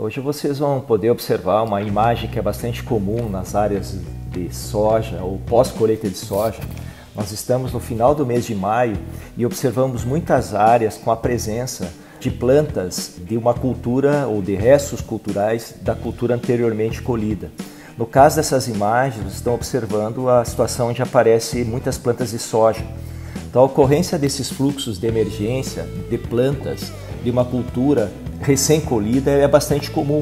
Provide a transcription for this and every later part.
Hoje vocês vão poder observar uma imagem que é bastante comum nas áreas de soja ou pós-colheita de soja. Nós estamos no final do mês de maio e observamos muitas áreas com a presença de plantas de uma cultura ou de restos culturais da cultura anteriormente colhida. No caso dessas imagens, vocês estão observando a situação onde aparecem muitas plantas de soja. Então, a ocorrência desses fluxos de emergência de plantas de uma cultura recém-colhida é bastante comum.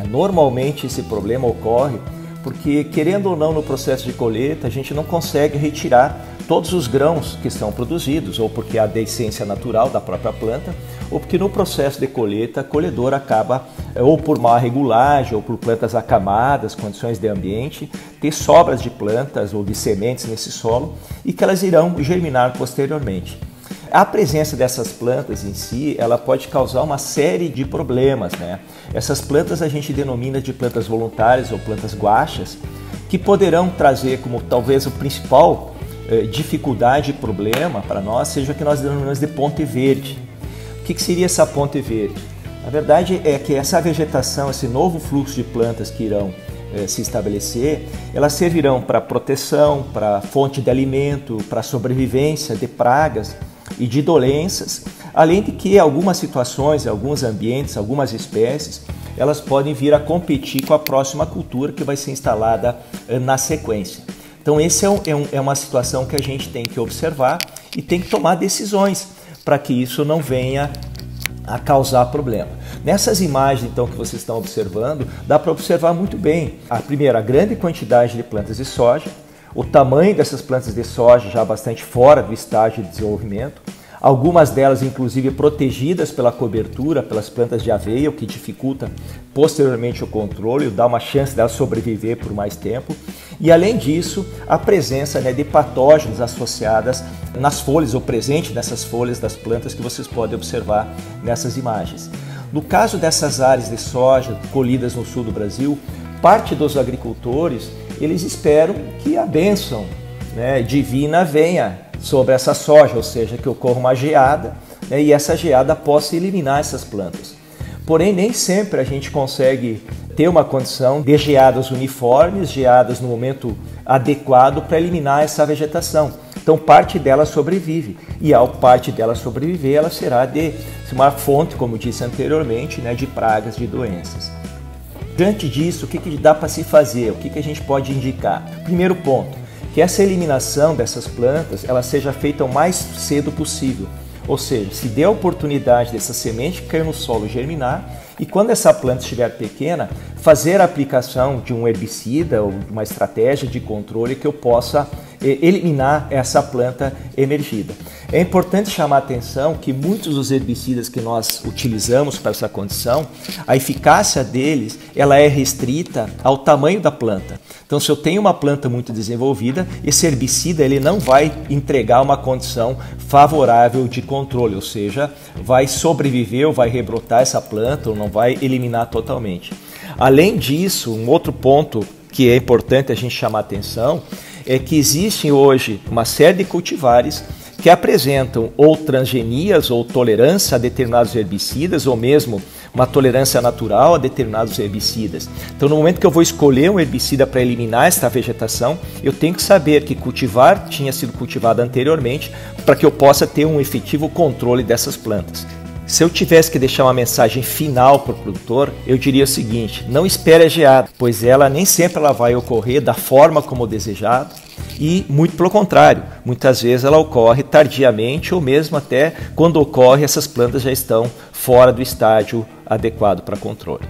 Normalmente esse problema ocorre porque, querendo ou não, no processo de colheita, a gente não consegue retirar todos os grãos que estão produzidos, ou porque há deiscência natural da própria planta, ou porque no processo de colheita a colhedora acaba, ou por má regulagem, ou por plantas acamadas, condições de ambiente, ter sobras de plantas ou de sementes nesse solo e que elas irão germinar posteriormente. A presença dessas plantas em si, ela pode causar uma série de problemas, né? Essas plantas a gente denomina de plantas voluntárias ou plantas guachas, que poderão trazer como talvez o principal dificuldade e problema para nós seja o que nós denominamos de ponte verde. O que seria essa ponte verde? A verdade é que essa vegetação, esse novo fluxo de plantas que irão se estabelecer, elas servirão para proteção, para fonte de alimento, para sobrevivência de pragas e de doenças, além de que algumas situações, alguns ambientes, algumas espécies, elas podem vir a competir com a próxima cultura que vai ser instalada na sequência. Então, essa é uma situação que a gente tem que observar e tem que tomar decisões para que isso não venha a causar problema. Nessas imagens, então, que vocês estão observando, dá para observar muito bem a grande quantidade de plantas de soja, o tamanho dessas plantas de soja já bastante fora do estágio de desenvolvimento, algumas delas inclusive protegidas pela cobertura, pelas plantas de aveia, o que dificulta posteriormente o controle, dá uma chance delas sobreviver por mais tempo. E além disso, a presença de patógenos associadas nas folhas ou presente nessas folhas das plantas que vocês podem observar nessas imagens. No caso dessas áreas de soja colhidas no sul do Brasil, parte dos agricultores eles esperam que a bênção divina venha sobre essa soja, ou seja, que ocorra uma geada e essa geada possa eliminar essas plantas. Porém, nem sempre a gente consegue ter uma condição de geadas uniformes, geadas no momento adequado para eliminar essa vegetação. Então, parte dela sobrevive e ao parte dela sobreviver, ela será de uma fonte, como disse anteriormente, de pragas, de doenças. Diante disso, o que dá para se fazer? O que a gente pode indicar? Primeiro ponto, que essa eliminação dessas plantas ela seja feita o mais cedo possível. Ou seja, se dê a oportunidade dessa semente cair no solo germinar e quando essa planta estiver pequena, fazer a aplicação de um herbicida ou de uma estratégia de controle que eu possa eliminar essa planta emergida. É importante chamar a atenção que muitos dos herbicidas que nós utilizamos para essa condição, a eficácia deles ela é restrita ao tamanho da planta. Então, se eu tenho uma planta muito desenvolvida, esse herbicida ele não vai entregar uma condição favorável de controle, ou seja, vai sobreviver ou vai rebrotar essa planta ou não vai eliminar totalmente. Além disso, um outro ponto que é importante a gente chamar a atenção é que existem hoje uma série de cultivares que apresentam ou transgenias ou tolerância a determinados herbicidas ou mesmo uma tolerância natural a determinados herbicidas. Então, no momento que eu vou escolher um herbicida para eliminar esta vegetação, eu tenho que saber que cultivar tinha sido cultivado anteriormente para que eu possa ter um efetivo controle dessas plantas. Se eu tivesse que deixar uma mensagem final para o produtor, eu diria o seguinte: não espere a geada, pois ela nem sempre ela vai ocorrer da forma como desejado e, muito pelo contrário, muitas vezes ela ocorre tardiamente ou mesmo até quando ocorre essas plantas já estão fora do estágio adequado para controle.